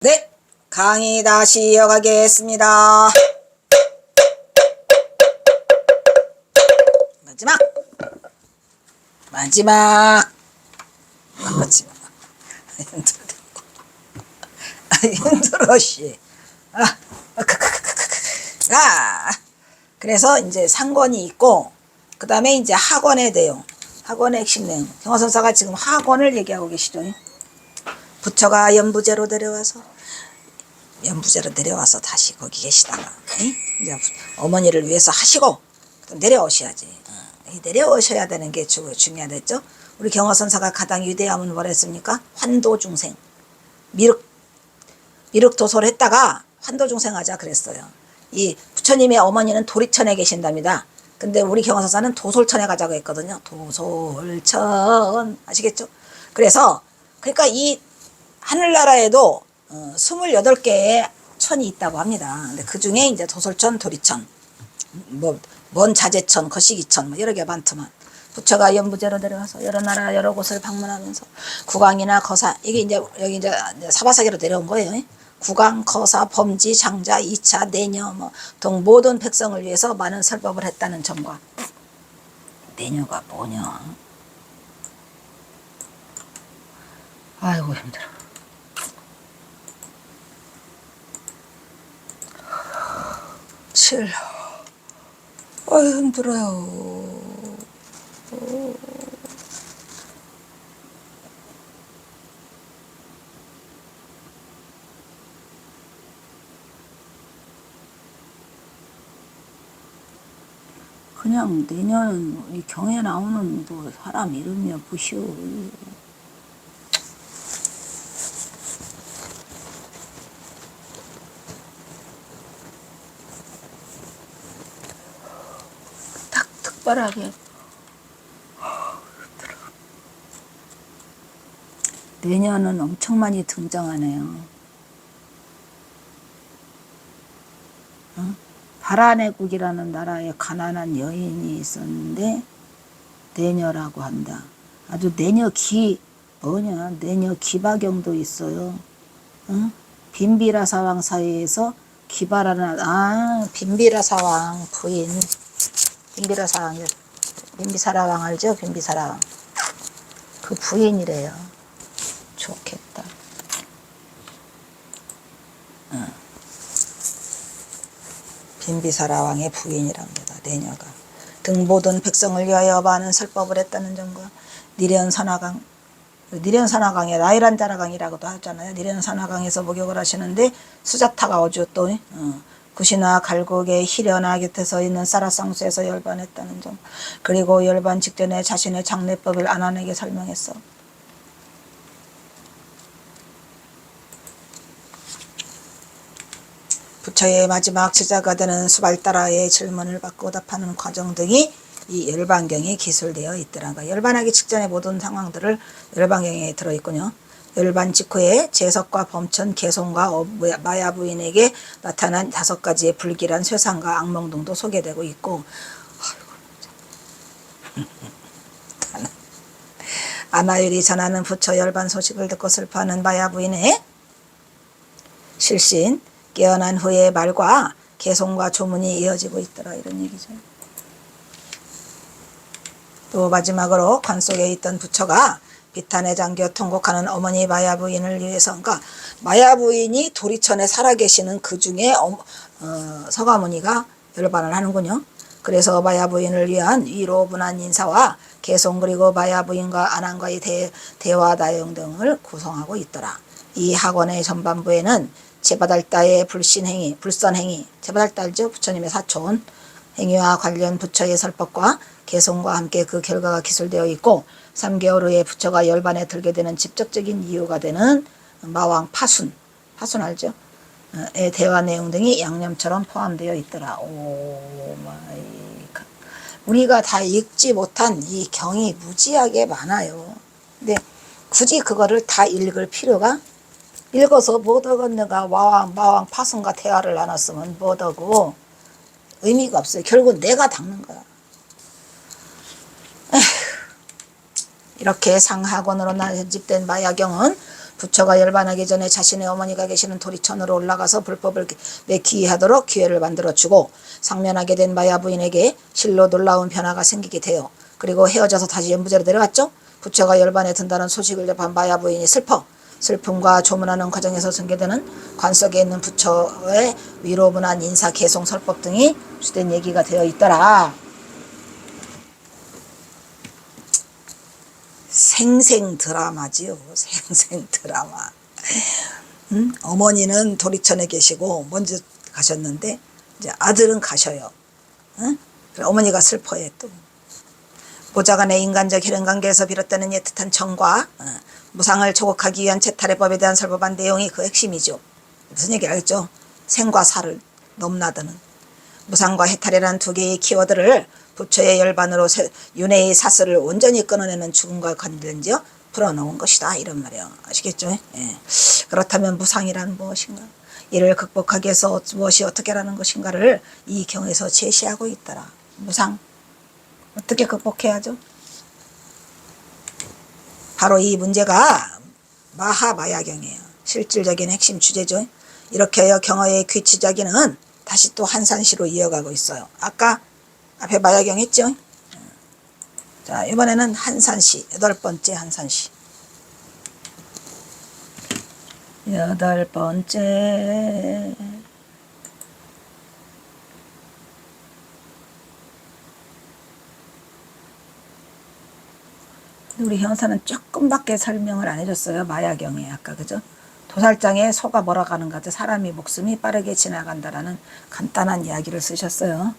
네, 강의 다시 이어가겠습니다. 마지막. 마지막. 힘들어, 씨. 그래서 이제 상권이 있고, 그 다음에 이제 학원의 내용, 학원의 핵심 내용. 경화선사가 지금 학원을 얘기하고 계시죠. 부처가 연부제로 내려와서 다시 거기 계시다가 이제 어머니를 위해서 하시고 내려오셔야지. 내려오셔야 되는 게 중요하겠죠. 우리 경화선사가 가장 위대함은 뭐랬습니까? 환도중생. 미륵도소를 했다가 환도중생 하자 그랬어요. 이 부처님의 어머니는 도리천에 계신답니다. 근데 우리 경화선사는 도솔천에 가자고 했거든요. 도솔천 아시겠죠? 그러니까 이 하늘나라에도 28개의 천이 있다고 합니다. 근데 그 중에 이제 도솔천, 도리천, 먼 자재천, 거시기천, 여러 개 많더만. 부처가 연부제로 내려와서 여러 나라, 여러 곳을 방문하면서 국왕이나 거사, 이게 이제 여기 이제 사바사기로 내려온 거예요. 국왕, 거사, 범지, 장자, 이차, 내녀, 등 모든 백성을 위해서 많은 설법을 했다는 점과. 내녀가 뭐냐? 아이고 힘들어. 힘들어요. 그냥 내년 이 경에 나오는 뭐 사람 이름이야 부시오. 딱 특별하게 내년은 엄청 많이 등장하네요. 바라네국이라는 나라에 가난한 여인이 있었는데 내녀라고 한다. 아주 내녀 기바경도 있어요. 빈비라사왕 사이에서 기바라는 빈비라사왕 부인. 빈비사라왕 알죠? 빈비사라왕 그 부인이래요. 좋겠다. 빈비사라왕의 부인이랍니다. 내녀가 등 모든 백성을 위하여 많은 설법을 했다는 점과 니련산하강에 라이란자라강이라고도 하잖아요. 니련산하강에서 목욕을 하시는데 수자타가 오죠. 또 구시나 갈국의 희련아 곁에서 있는 사라상수에서 열반했다는 점, 그리고 열반 직전에 자신의 장례법을 아난에게 설명했어. 부처의 마지막 제자가 되는 수발따라의 질문을 받고 답하는 과정 등이 이 열반경에 기술되어 있더라고요. 열반하기 직전의 모든 상황들을 열반경에 들어있군요. 열반 직후에 재석과 범천, 개송과 마야 부인에게 나타난 5가지의 불길한 쇠상과 악몽 등도 소개되고 있고, 아나율이 전하는 부처 열반 소식을 듣고 슬퍼하는 마야 부인의 실신, 깨어난 후의 말과 개송과 조문이 이어지고 있더라, 이런 얘기죠. 또 마지막으로 관 속에 있던 부처가 비탄에 잠겨 통곡하는 어머니 마야 부인을 위해서, 그러니까 마야 부인이 도리천에 살아계시는 그 중에 서가모니가 열반을 하는군요. 그래서 마야 부인을 위한 위로 분한 인사와 개송, 그리고 마야 부인과 아난과의 대화 나용 등을 구성하고 있더라. 이 학원의 전반부에는 제바달다의 불선행위, 제바달다 알죠? 부처님의 사촌 행위와 관련 부처의 설법과 개송과 함께 그 결과가 기술되어 있고, 3개월 후에 부처가 열반에 들게 되는 직접적인 이유가 되는 마왕 파순 알죠? 의 대화 내용 등이 양념처럼 포함되어 있더라. 오 마이 갓. 우리가 다 읽지 못한 이 경이 무지하게 많아요. 근데 굳이 그거를 다 읽을 필요가, 읽어서 뭐더건네가 마왕 파순과 대화를 나눴으면 뭐더고 의미가 없어요. 결국 내가 닦는 거야. 이렇게 상하권으로 편집된 마야경은 부처가 열반하기 전에 자신의 어머니가 계시는 도리천으로 올라가서 불법을 매기하도록 기회를 만들어주고 상면하게 된 마야 부인에게 실로 놀라운 변화가 생기게 돼요. 그리고 헤어져서 다시 연부제로 내려갔죠. 부처가 열반에 든다는 소식을 접한 마야 부인이 슬픔과 조문하는 과정에서 전개되는 관 속에 있는 부처의 위로문안 인사 개송 설법 등이 주된 얘기가 되어 있더라. 생생 드라마지요. 생생 드라마. 어머니는 도리천에 계시고 먼저 가셨는데 이제 아들은 가셔요. 어머니가 슬퍼해 또. 보좌관의 인간적 혈연관계에서 비롯되는 애틋한 정과 무상을 초곡하기 위한 채탈의 법에 대한 설법한 내용이 그 핵심이죠. 무슨 얘기 알겠죠? 생과 사를 넘나드는 무상과 해탈이라는 두 개의 키워드를 부처의 열반으로 윤회의 사슬을 온전히 끊어내는 죽음과 관련지어 풀어놓은 것이다 이런 말이에요. 아시겠죠? 예. 그렇다면 무상이란 무엇인가? 이를 극복하기 위해서 무엇이 어떻게 하라는 것인가를 이 경에서 제시하고 있더라. 무상 어떻게 극복해야죠? 바로 이 문제가 마하마야경이에요. 실질적인 핵심 주제죠. 이렇게 하여 경어의 귀치자기는 다시 또 한산시로 이어가고 있어요. 아까 앞에 마야경 했죠? 자, 이번에는 한산시, 8번째 한산시. 8번째. 우리 형사는 조금밖에 설명을 안 해줬어요. 마야경에 아까 그죠? 도살장에 소가 몰아가는 것 같아 사람이 목숨이 빠르게 지나간다라는 간단한 이야기를 쓰셨어요.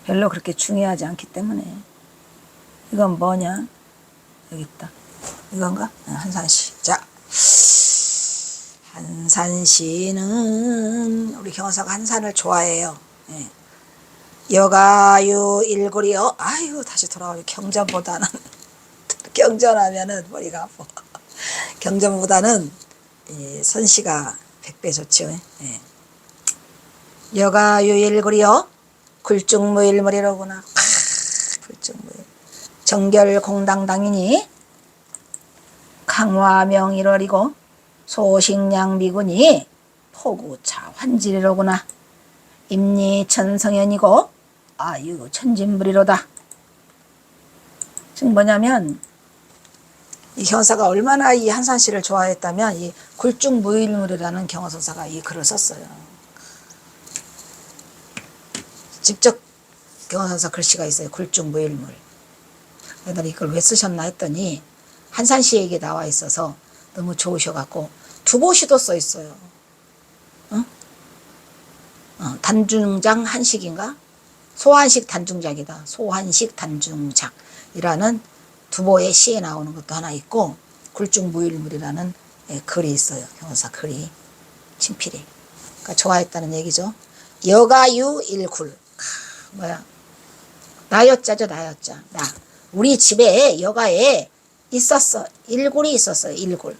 별로 그렇게 중요하지 않기 때문에. 이건 뭐냐? 여기 있다. 이건가? 한산시. 자, 한산시는 우리 경호사가 한산을 좋아해요. 예. 여가유 일골이요. 아유 다시 돌아오죠. 경전보다는 경전하면은 머리가 아파. 경전보다는 선시가 100배 좋죠. 예. 여가유 일골이요. 굴중무일물이로구나. 굴중무일. 정결공당당이니 강화명일월이고 소식량미군이 포구차 환질이로구나. 임리천성현이고 아유 천진불이로다. 지금 뭐냐면 이 경서가 얼마나 이 한산시를 좋아했다면 이 굴중무일물이라는 경어선사가 이 글을 썼어요. 직접 경어선사 글씨가 있어요. 굴중무일물. 내가 이걸 왜 쓰셨나 했더니 한산시에게 나와 있어서 너무 좋으셔갖고 두보시도 써 있어요. 단중장 한식인가? 소한식 단중작이다. 소한식 단중작이라는 두보의 시에 나오는 것도 하나 있고 굴중무일물이라는 글이 있어요. 경어사 글이 친필이. 그러니까 좋아했다는 얘기죠. 여가유 일굴. 뭐야? 나여자죠. 나여자. 나. 우리 집에 여가에 있었어. 일굴이 있었어요. 일굴.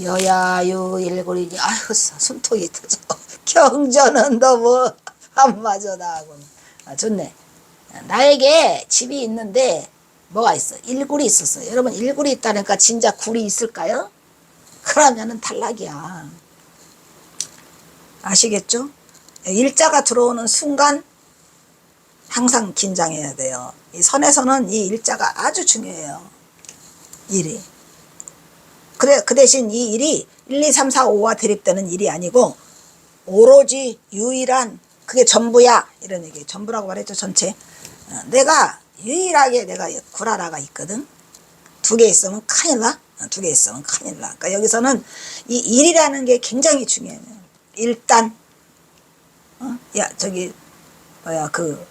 여야유 일굴이니 아유 숨통이 터져. 경전은 너무 안 맞아 나하고는. 좋네. 나에게 집이 있는데 뭐가 있어? 일굴이 있었어요. 여러분 일굴이 있다니까 진짜 굴이 있을까요? 그러면은 탈락이야. 아시겠죠? 일자가 들어오는 순간 항상 긴장해야 돼요. 이 선에서는 이 일자가 아주 중요해요. 일이. 그래, 그 대신 이 일이 1, 2, 3, 4, 5와 대립되는 일이 아니고 오로지 유일한 그게 전부야 이런 얘기. 전부라고 말했죠. 전체. 내가 유일하게 내가 구라라가 있거든. 2개 있으면 큰일 나. 2개 있으면 큰일 나. 그러니까 여기서는 이 일이라는 게 굉장히 중요해요. 일단 야 저기 뭐야 그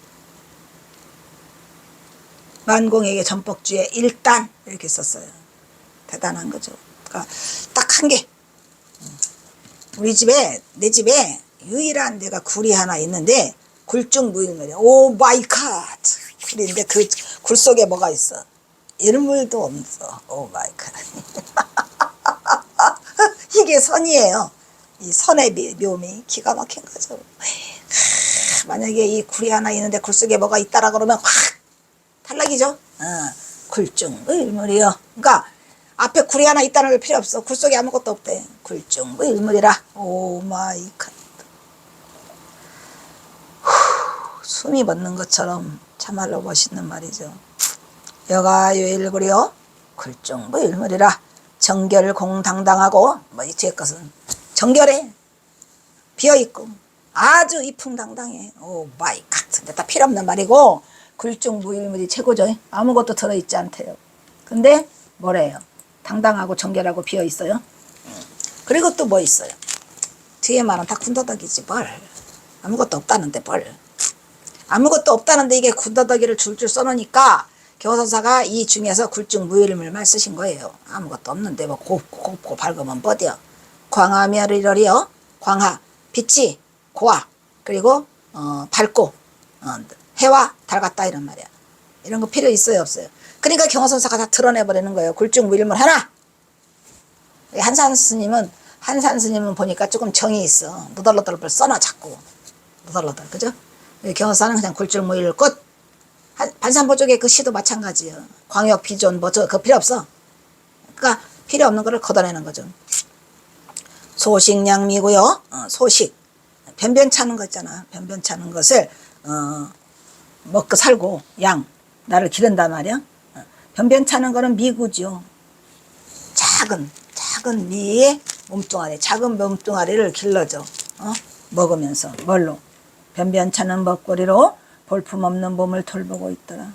만공에게 전법주에 일단 이렇게 썼어요. 대단한 거죠. 그러니까 딱 한 개. 우리 집에 내 집에 유일한 내가 굴이 하나 있는데 굴중무일물이야. 오 마이 갓. 굴인데 그 굴 속에 뭐가 있어? 일물도 없어. 오 마이 갓. 이게 선이에요. 이 선의 묘미 기가 막힌 거죠. 만약에 이 굴이 하나 있는데 굴 속에 뭐가 있다라 그러면 확 탈락이죠. 굴중무일물이요. 그러니까 앞에 굴이 하나 있다는 걸 필요 없어. 굴 속에 아무것도 없대. 굴중무일물이라. 오 마이 갓. 숨이 멎는 것처럼 참말로 멋있는 말이죠. 여가유일구려 굴중무일물이라. 정결공당당하고 뭐 이 뒤에 것은 정결해. 비어있고 아주 이풍당당해. 오 마이 갓. 다 필요 없는 말이고 굴중무일물이 최고죠. 아무것도 들어있지 않대요. 근데 뭐래요? 당당하고 정결하고 비어있어요. 그리고 또 뭐 있어요? 뒤에 말은 다 군더더기지 뭘. 아무것도 없다는데 뭘. 아무것도 없다는데 이게 군더더기를 줄줄 써놓으니까 경서사가 이 중에서 굴중무일물만 쓰신 거예요. 아무것도 없는데 뭐 곱고 밝으면 뭐디요. 광하멸이러리요. 광하 빛이 고와 그리고 밝고 해와 달 같다 이런 말이야. 이런 거 필요 있어요 없어요? 그러니까 경서사가 다 드러내버리는 거예요. 굴중무일물 하나. 한산 스님은 보니까 조금 정이 있어. 너덜너덜 써놔 자꾸. 너덜너덜 그죠? 경서사는 그냥 굴중무일 끝. 반산보 쪽에 그 시도 마찬가지예요. 광역 비존 뭐 그거 필요 없어. 그러니까 필요 없는 거를 걷어내는 거죠. 소식량미고요. 소식 변변 차는 거 있잖아. 변변 차는 것을 먹고 살고 양 나를 기른단 말이야. 변변 차는 거는 미구죠. 작은 미의 몸뚱아리, 작은 몸뚱아리를 길러줘. 먹으면서 뭘로? 변변 차는 먹거리로 볼품없는 몸을 돌보고 있더라.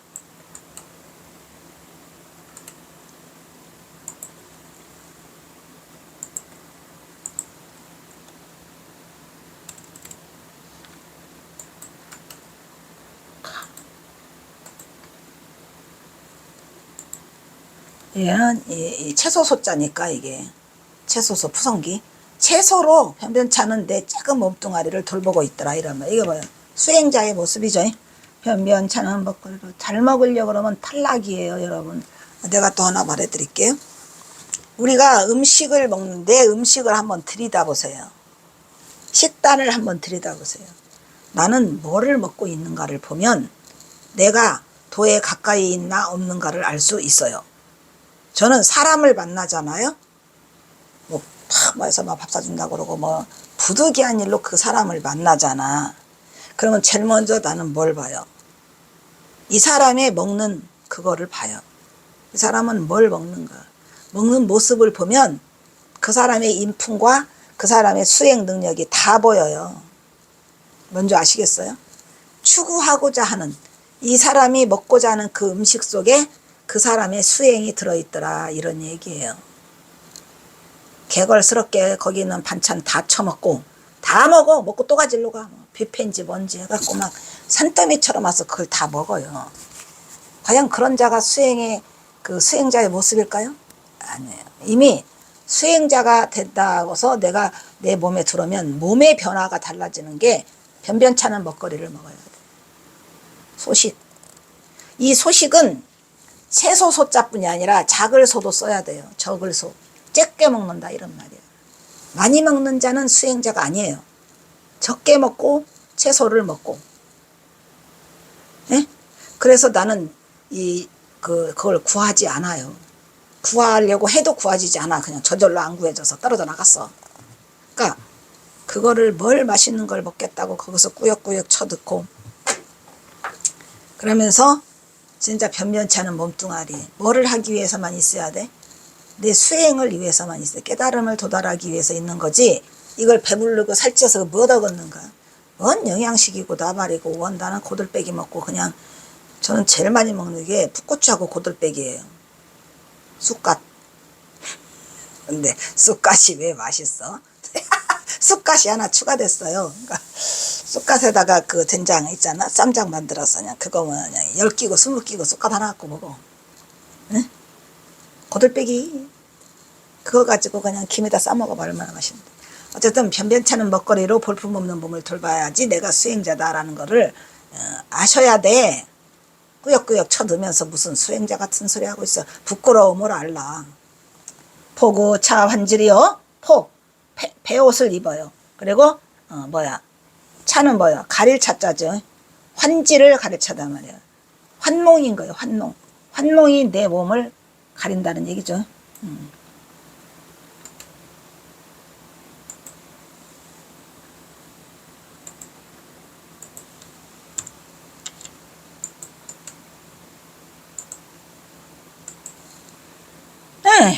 얘는 이 채소소자니까 이게 채소소 푸성기 채소로 변변찮은 내 작은 몸뚱아리를 돌보고 있더라 이런 말. 이게 뭐야? 수행자의 모습이죠. 변변찮은 먹거리로 잘 먹으려고 그러면 탈락이에요 여러분. 내가 또 하나 말해드릴게요. 우리가 음식을 먹는데 음식을 한번 들여다보세요. 식단을 한번 들여다보세요. 나는 뭐를 먹고 있는가를 보면 내가 도에 가까이 있나 없는가를 알 수 있어요. 저는 사람을 만나잖아요. 뭐 해서 막 밥 사준다고 그러고 뭐 부득이한 일로 그 사람을 만나잖아. 그러면 제일 먼저 나는 뭘 봐요? 이 사람의 먹는 그거를 봐요. 이 사람은 뭘 먹는가? 먹는 모습을 보면 그 사람의 인품과 그 사람의 수행 능력이 다 보여요. 뭔지 아시겠어요? 추구하고자 하는 이 사람이 먹고자 하는 그 음식 속에 그 사람의 수행이 들어있더라 이런 얘기예요. 개걸스럽게 거기 있는 반찬 다 처먹고 다 먹고 또 가지러 가. 뷔페인지 뭔지 해갖고 막 산더미처럼 와서 그걸 다 먹어요. 과연 그런 자가 그 수행자의 모습일까요? 아니에요. 이미 수행자가 된다고서 내가 내 몸에 들어오면 몸의 변화가 달라지는 게 변변찮은 먹거리를 먹어야 돼. 소식. 이 소식은 채소 소자뿐이 아니라 작을 소도 써야 돼요. 적을 소. 적게 먹는다 이런 말이에요. 많이 먹는 자는 수행자가 아니에요. 적게 먹고 채소를 먹고. 네? 그래서 나는 그걸 구하지 않아요. 구하려고 해도 구하지지 않아. 그냥 저절로 안 구해져서 떨어져 나갔어. 그러니까 그거를 뭘 맛있는 걸 먹겠다고 거기서 꾸역꾸역 쳐듣고 그러면서 진짜 변변치 않은 몸뚱아리 뭐를 하기 위해서만 있어야 돼? 내 수행을 위해서만 있어요. 깨달음을 도달하기 위해서 있는 거지 이걸 배부르고 살쪄서 뭐 얻었는가? 원 영양식이고 나발이고 나는 고들빼기 먹고 그냥 저는 제일 많이 먹는 게 풋고추하고 고들빼기예요. 쑥갓. 근데 쑥갓이 왜 맛있어? 쑥갓이 하나 추가됐어요. 그러니까 쑥갓에다가 그 된장 있잖아. 쌈장 만들어서 그냥 그거 그냥 10끼고 20끼고 쑥갓 하나 갖고 먹어. 응? 고들빼기 그거 가지고 그냥 김에다 싸먹어봐 얼마나 맛있는데. 어쨌든 변변찮은 먹거리로 볼품없는 몸을 돌봐야지 내가 수행자다라는 거를 아셔야 돼. 꾸역꾸역 쳐들면서 무슨 수행자 같은 소리 하고 있어. 부끄러움을 알라. 포구 차 환질이요. 배옷을 입어요. 그리고 차는 뭐야? 가릴 차자죠. 환질을 가르쳐단 말이야. 환몽인 거예요. 환몽. 환몽이 내 몸을 가린다는 얘기죠. 네,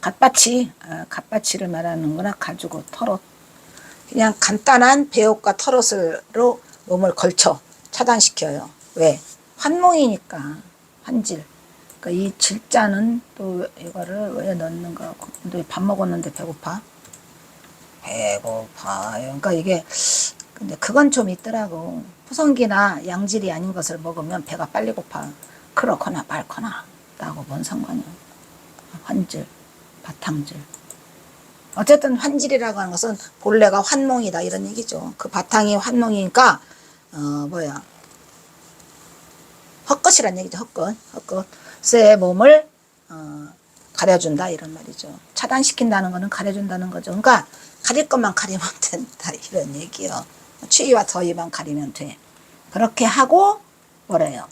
갓바치, 갓바치를 말하는구나. 가지고 털옷. 그냥 간단한 배옷과 털옷으로 몸을 걸쳐 차단시켜요. 왜? 환몽이니까. 환질. 그러니까 이 질자는 또 이거를 왜 넣는가? 너 밥 먹었는데 배고파? 배고파요. 그러니까 이게 근데 그건 좀 있더라고. 푸성기나 양질이 아닌 것을 먹으면 배가 빨리 고파. 그렇거나 말거나 나하고 뭔 상관이야. 환질, 바탕질. 어쨌든 환질이라고 하는 것은 본래가 환몽이다 이런 얘기죠. 그 바탕이 환몽이니까 뭐야 헛것이란 얘기죠. 헛것의 몸을 가려준다 이런 말이죠. 차단시킨다는 거는 가려준다는 거죠. 그러니까 가릴 것만 가리면 된다 이런 얘기요. 추위와 더위만 가리면 돼. 그렇게 하고 뭐래요?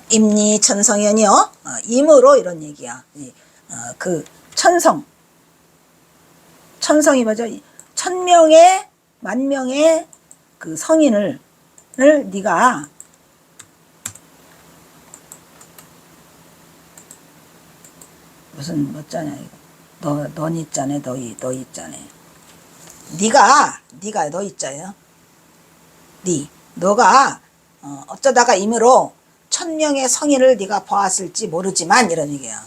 임리 천성연이요. 임으로 이런 얘기야. 그 천성이 뭐죠? 1000명의 10,000명의 그 성인을 네가 무슨 뭐잖아 이거. 넌 있잖아. 너 있잖아. 네가 너 있잖아요. 너가 어쩌다가 임으로 1000명의 성인을 네가 보았을지 모르지만 이런 얘기야.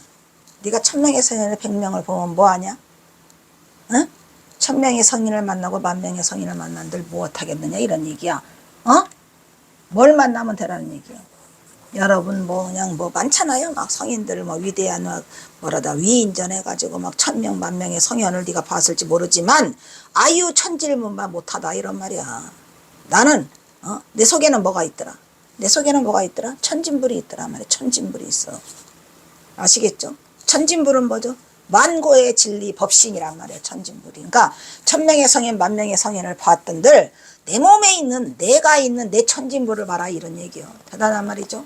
네가 1000명의 성인을 100명을 보면 뭐하냐? 응? 1000명의 성인을 만나고 10,000명의 성인을 만난들 무엇하겠느냐 이런 얘기야. 뭘 만나면 되라는 얘기야. 여러분 뭐 그냥 뭐 많잖아요. 막 성인들 뭐 위대한 막 뭐라다 위인전해가지고 막 1000명 10,000명의 성현을 네가 봤을지 모르지만 아유 천질문만 못하다 이런 말이야. 나는 내 속에는 뭐가 있더라? 내 속에는 뭐가 있더라? 천진불이 있더라 말이야. 천진불이 있어. 아시겠죠? 천진불은 뭐죠? 만고의 진리 법신이란 말이에요. 천진불이. 그러니까 1000명의 성인 10,000명의 성인을 봤던들 내 몸에 있는 내가 있는 내 천진불을 봐라 이런 얘기요. 대단한 말이죠.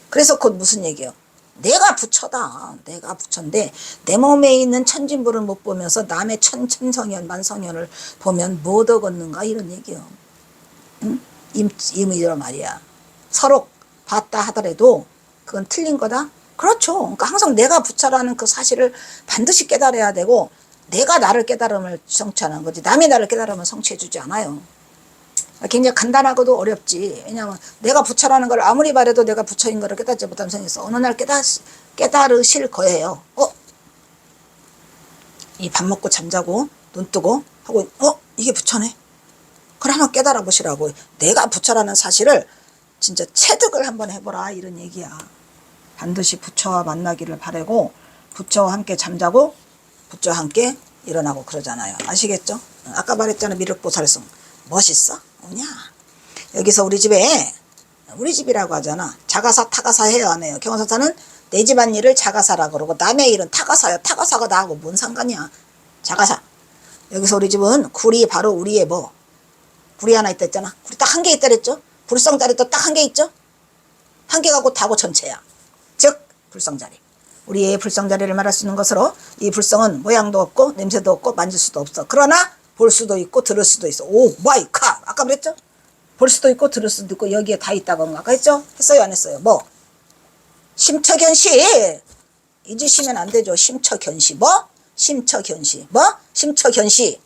그래서 곧 무슨 얘기요? 내가 부처다. 내가 부처인데 내 몸에 있는 천진불을 못 보면서 남의 천성현 만성현을 보면 못 얻었는가 이런 얘기요. 응? 임의로 말이야. 서로 봤다 하더라도 그건 틀린 거다? 그렇죠. 그러니까 항상 내가 부처라는 그 사실을 반드시 깨달아야 되고 내가 나를 깨달음을 성취하는 거지 남이 나를 깨달음을 성취해 주지 않아요. 굉장히 간단하고도 어렵지. 왜냐하면 내가 부처라는 걸 아무리 말해도 내가 부처인 걸 깨닫지 못하는 성이 있어. 어느 날 깨달으실 거예요. 이 밥 먹고 잠자고 눈 뜨고 하고 이게 부처네. 그래 한번 깨달아 보시라고. 내가 부처라는 사실을 진짜 체득을 한번 해보라 이런 얘기야. 반드시 부처와 만나기를 바라고 부처와 함께 잠자고 부처와 함께 일어나고 그러잖아요. 아시겠죠? 아까 말했잖아. 미륵보살성 멋있어? 뭐냐? 여기서 우리 집이라고 하잖아. 자가사 타가사 해요 안 해요? 경원선사는 내 집안일을 자가사라고 그러고 남의 일은 타가사요. 타가사가 나하고 뭔 상관이야. 자가사. 여기서 우리 집은 굴이 바로 우리의 뭐 굴이 하나 있다 했잖아. 굴이 딱 한 개 있다 그랬죠? 불성자리 또 딱 한 개 있죠? 한 개가 곧 다고 전체야. 즉 불성자리. 우리의 불성자리를 말할 수 있는 것으로 이 불성은 모양도 없고 냄새도 없고 만질 수도 없어. 그러나 볼 수도 있고 들을 수도 있어. 오 마이 갓. 아까 그랬죠? 볼 수도 있고 들을 수도 있고 여기에 다 있다고 아까 했죠? 했어요 안 했어요? 뭐? 심처견시. 잊으시면 안 되죠. 심처견시. 뭐? 심처견시. 뭐? 심처견시.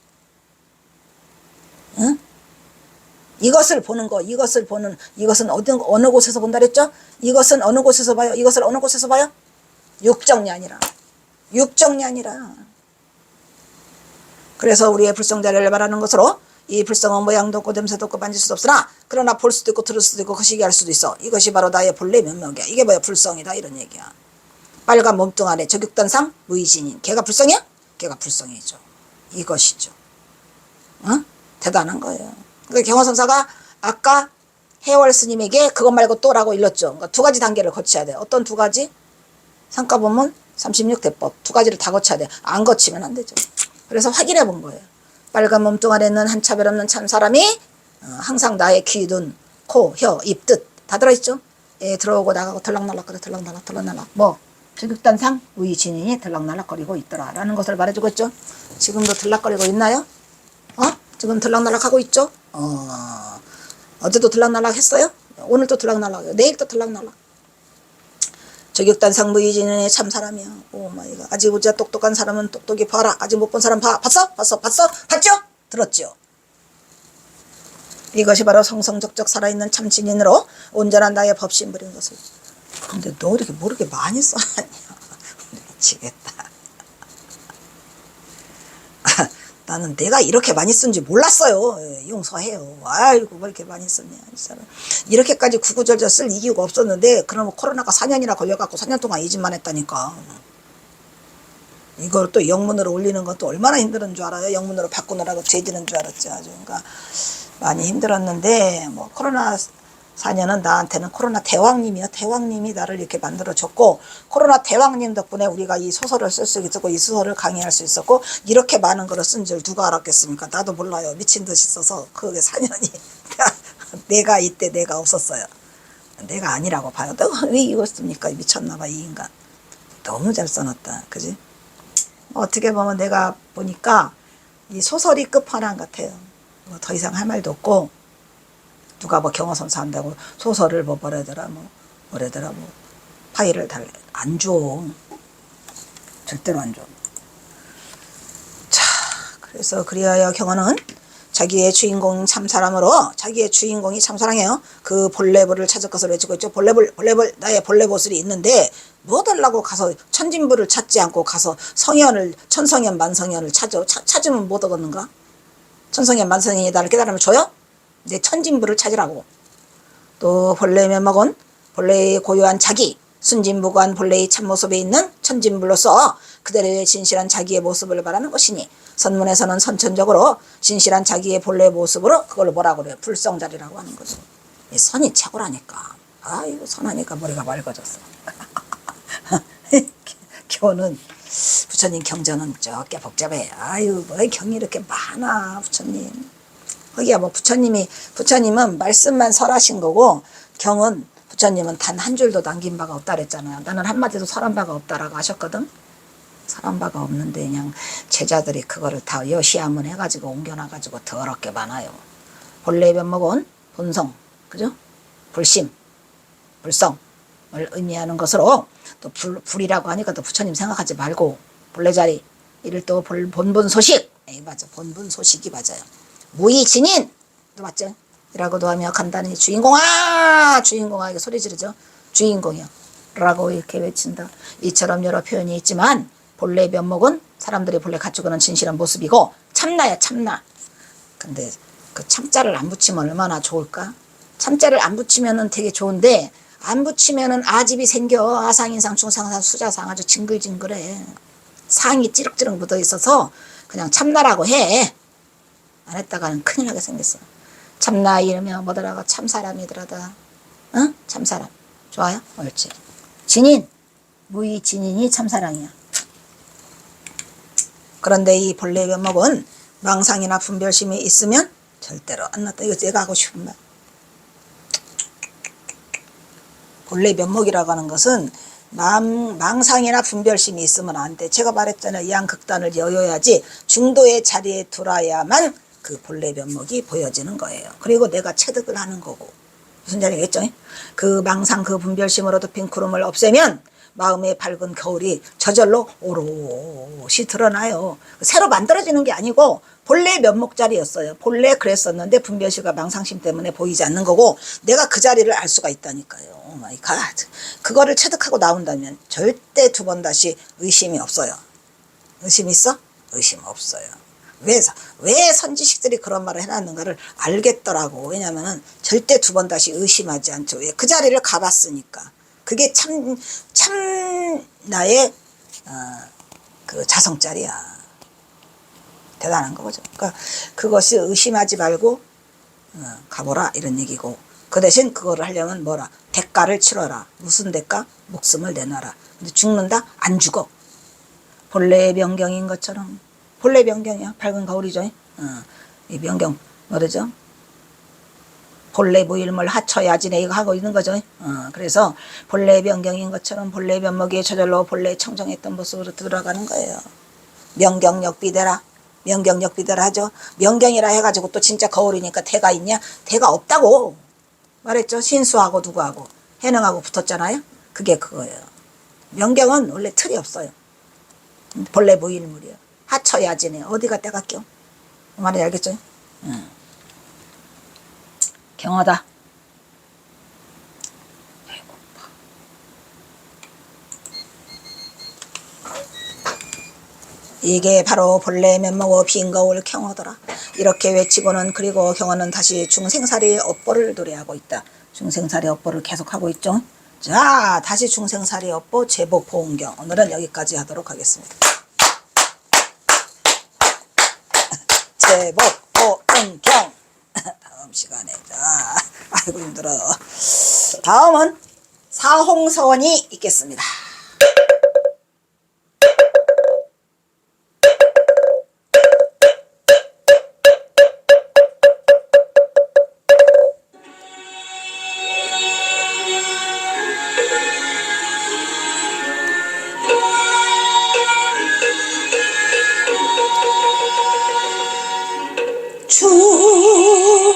응? 이것을 보는 거, 이것은 어느 곳에서 본다 그랬죠? 이것은 어느 곳에서 봐요? 이것을 어느 곳에서 봐요? 육정이 아니라. 그래서 우리의 불성자리를 말하는 것으로 이 불성은 모양도 없고 냄새도 없고 만질 수도 없으나 그러나 볼 수도 있고 들을 수도 있고 거시기 할 수도 있어. 이것이 바로 나의 본래 면목이야. 이게 뭐야? 불성이다 이런 얘기야. 빨간 몸뚱 아래 저격단상 무의진인. 걔가 불성이야? 걔가 불성이죠. 이것이죠. 대단한 거예요. 그러니까 경화선사가 아까 해월 스님에게 그것 말고 또라고 일렀죠. 그러니까 두 가지 단계를 거쳐야 돼. 어떤 두 가지? 상가보문 36대법 두 가지를 다 거쳐야 돼. 안 거치면 안 되죠. 그래서 확인해 본 거예요. 빨간 몸뚱 아래 있는 한 차별 없는 참 사람이 항상 나의 귀, 눈, 코, 혀, 입, 뜻 다 들어있죠. 들어오고 나가고 들락날락거려 들락날락 뭐 비극단상 무의진인이 들락날락거리고 있더라 라는 것을 말해주고 있죠. 지금도 들락거리고 있나요? 지금 들락날락하고 있죠. 어제도 들락날락 했어요. 오늘도 들락날락해요. 내일도 들락날락. 저격단상 무의진인의 참 사람이야. 오 마이 갓. 아직 우리가 똑똑한 사람은 똑똑히 봐라. 아직 못 본 사람 봤어? 봤죠? 들었죠? 이것이 바로 성성적적 살아있는 참 진인으로 온전한 나의 법신 부린 것을. 근데 너 이렇게 모르게 많이 써놨냐. 미치겠다. 나는 내가 이렇게 많이 쓴지 몰랐어요. 용서해요. 아이고 뭐 이렇게 많이 썼냐. 이렇게까지 구구절절 쓸 이유가 없었는데 그러면 코로나가 4년이나 걸려갖고 4년 동안 이 짓만 했다니까. 이걸 또 영문으로 올리는 것도 얼마나 힘든 줄 알아요. 영문으로 바꾸느라고 죄지는 줄 알았죠. 아주. 그러니까 많이 힘들었는데 뭐 코로나 4년은 나한테는 코로나 대왕님이요. 대왕님이 나를 이렇게 만들어줬고 코로나 대왕님 덕분에 우리가 이 소설을 쓸 수 있었고 이 소설을 강의할 수 있었고 이렇게 많은 거를 쓴 줄 누가 알았겠습니까? 나도 몰라요. 미친 듯이 써서 그게 4년이 내가 이때 내가 없었어요. 내가 아니라고 봐요. 내가 왜 이걸 씁니까? 미쳤나 봐 이 인간. 너무 잘 써놨다. 그지? 어떻게 보면 내가 보니까 이 소설이 끝판왕 같아요. 뭐 더 이상 할 말도 없고 누가 뭐 경어선사 한다고 소설을 뭐 뭐래더라 파일을 달래 안 줘. 절대로 안 줘. 자, 그래서 그리하여 경어는 자기의 주인공 참사람으로 자기의 주인공이 참사랑이에요. 그 본래부를 찾을 것을 외치고 있죠. 본래불 나의 본래보슬이 있는데 뭐 달라고 가서 천진부를 찾지 않고 가서 천성현 만성현을 찾으면 못 얻었는가? 천성현 만성현이 나를 깨달으면 줘요? 내 천진부를 찾으라고. 또 본래 면목은 본래의 고유한 자기 순진무구한 본래의 참모습에 있는 천진불로서 그대로의 진실한 자기의 모습을 말하는 것이니 선문에서는 선천적으로 진실한 자기의 본래 모습으로 그걸 뭐라고 그래요? 불성자리라고 하는 거죠. 이 선이 최고라니까. 아이고 선하니까 머리가 맑아졌어. 교는 부처님 경전은 꽤 복잡해. 아유 뭐 경이 이렇게 많아 부처님. 거기야 뭐 부처님은 말씀만 설하신 거고 경은 부처님은 단 한 줄도 남긴 바가 없다 그랬잖아요. 나는 한마디도 설한 바가 없다라고 하셨거든. 설한 바가 없는데 그냥 제자들이 그거를 다 여시한문 해가지고 옮겨놔가지고 더럽게 많아요. 본래 면목은 본성, 그죠? 불심, 불성을 의미하는 것으로 또 불이라고 하니까 또 부처님 생각하지 말고 본래 자리 이를 또 본분 소식, 맞아, 본분 소식이 맞아요. 무의진인, 또 맞죠? 이라고도 하며 간단히 주인공아 이렇게 소리 지르죠. 주인공이요 라고 이렇게 외친다. 이처럼 여러 표현이 있지만 본래 면목은 사람들이 본래 갖추고 있는 진실한 모습이고 참나야 참나. 근데 그 참자를 안 붙이면 얼마나 좋을까? 참자를 안 붙이면은 되게 좋은데 안 붙이면은 아집이 생겨. 아상인상 중상상 수자상 아주 징글징글해. 상이 찌륵찌륵 묻어 있어서 그냥 참나라고 해. 안 했다가는 큰일 나게 생겼어. 참나 이러면 뭐더라고 참사람이더라다. 응? 참사람. 좋아요? 옳지. 진인. 무의 진인이 참사랑이야. 그런데 이 본래 면목은 망상이나 분별심이 있으면 절대로 안 났다. 이거 내가 하고 싶은 말. 본래 면목이라고 하는 것은 망상이나 분별심이 있으면 안 돼. 제가 말했잖아요. 양극단을 여여야지 중도의 자리에 두어야만 그 본래 면목이 보여지는 거예요. 그리고 내가 체득을 하는 거고. 무슨 자리겠죠? 그 망상 그 분별심으로 덮인 구름을 없애면 마음의 밝은 겨울이 저절로 오롯이 드러나요. 새로 만들어지는 게 아니고 본래 면목 자리였어요. 본래 그랬었는데 분별심과 망상심 때문에 보이지 않는 거고 내가 그 자리를 알 수가 있다니까요. 오 마이 갓. 그거를 체득하고 나온다면 절대 두 번 다시 의심이 없어요. 의심 있어? 의심 없어요. 왜 선지식들이 그런 말을 해놨는가를 알겠더라고. 왜냐면은 절대 두 번 다시 의심하지 않죠. 왜? 그 자리를 가봤으니까. 그게 참 나의 그 자성짜리야. 대단한 거죠. 그러니까 그것이 의심하지 말고 가보라 이런 얘기고 그 대신 그거를 하려면 뭐라? 대가를 치러라. 무슨 대가? 목숨을 내놔라. 근데 죽는다? 안 죽어. 본래의 명경인 것처럼. 본래 명경이야. 밝은 거울이죠. 이 명경 뭐라죠? 본래 무일물 하처야지네 이거 하고 있는 거죠. 그래서 본래 명경인 것처럼 본래 면목이 저절로 본래 청정했던 모습으로 들어가는 거예요. 명경력 비대라. 명경력 비대라 하죠. 명경이라 해가지고 또 진짜 거울이니까 태가 있냐? 태가 없다고 말했죠. 신수하고 누구하고 해능하고 붙었잖아요. 그게 그거예요. 명경은 원래 틀이 없어요. 본래 무일물이요. 하처야지네. 어디가 때가 껴? 그 말이 알겠죠? 경하다. 배고파. 이게 바로 본래 면목의 빈 거울 경어더라. 이렇게 외치고는 그리고 경어는 다시 중생살이 업보를 노래하고 있다. 중생살이 업보를 계속하고 있죠. 자, 다시 중생살이 업보 제복 보온경. 오늘은 여기까지 하도록 하겠습니다. 제복 보온경. 다음 시간에. 자, 아이고 힘들어. 다음은 사홍서원이 있겠습니다.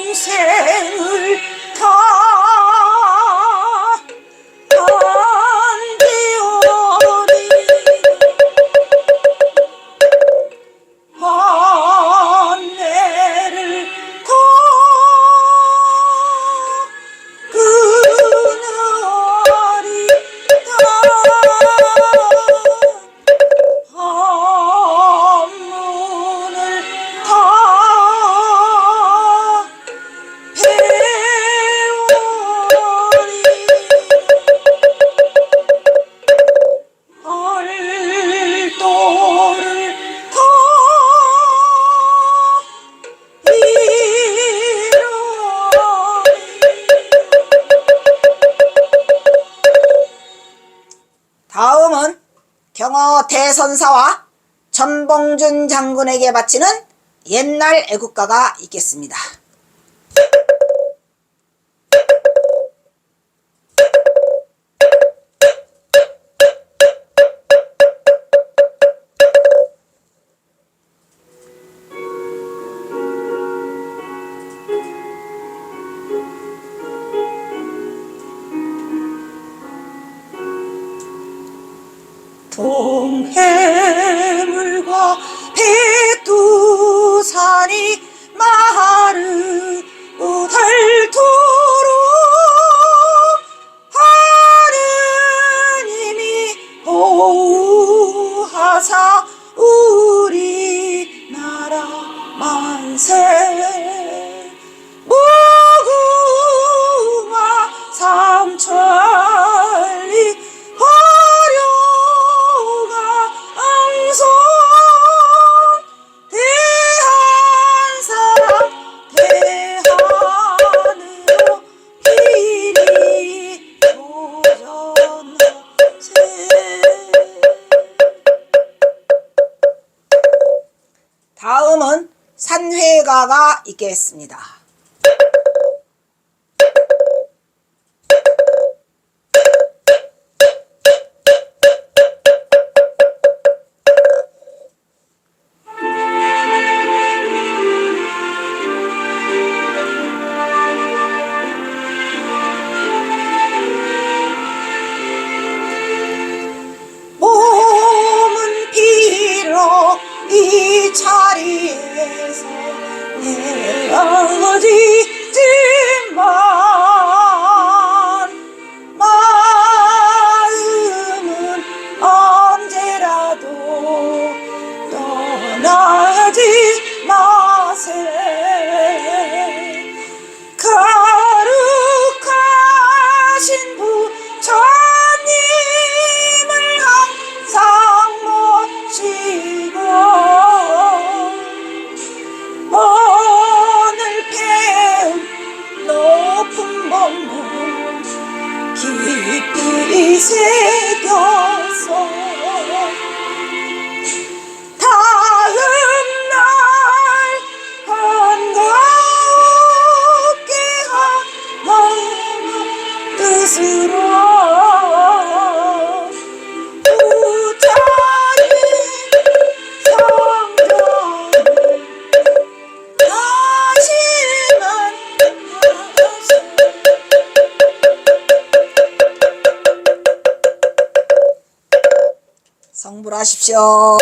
중생을 다 간디오니 환내를 다 그나리다 한문을 다 얼도를 다 다음은 경어 대선사와 전봉준 장군에게 바치는 옛날 애국가가 있겠습니다. 동해물과 백두산이 마르고 닳도록 하느님이 보호하사 우리나라 만세. 무궁화 삼천리 화려강성 대한사랑 대한으로 길이 조전하세. 다음은 산회가가 있겠습니다. 몸은 비록 이 자리에서 헤어지지만 마음은 언제라도 떠나지 마세. 거룩하신 부처님을 항상 모시고 오늘 배운 높은 공부를 하십시오.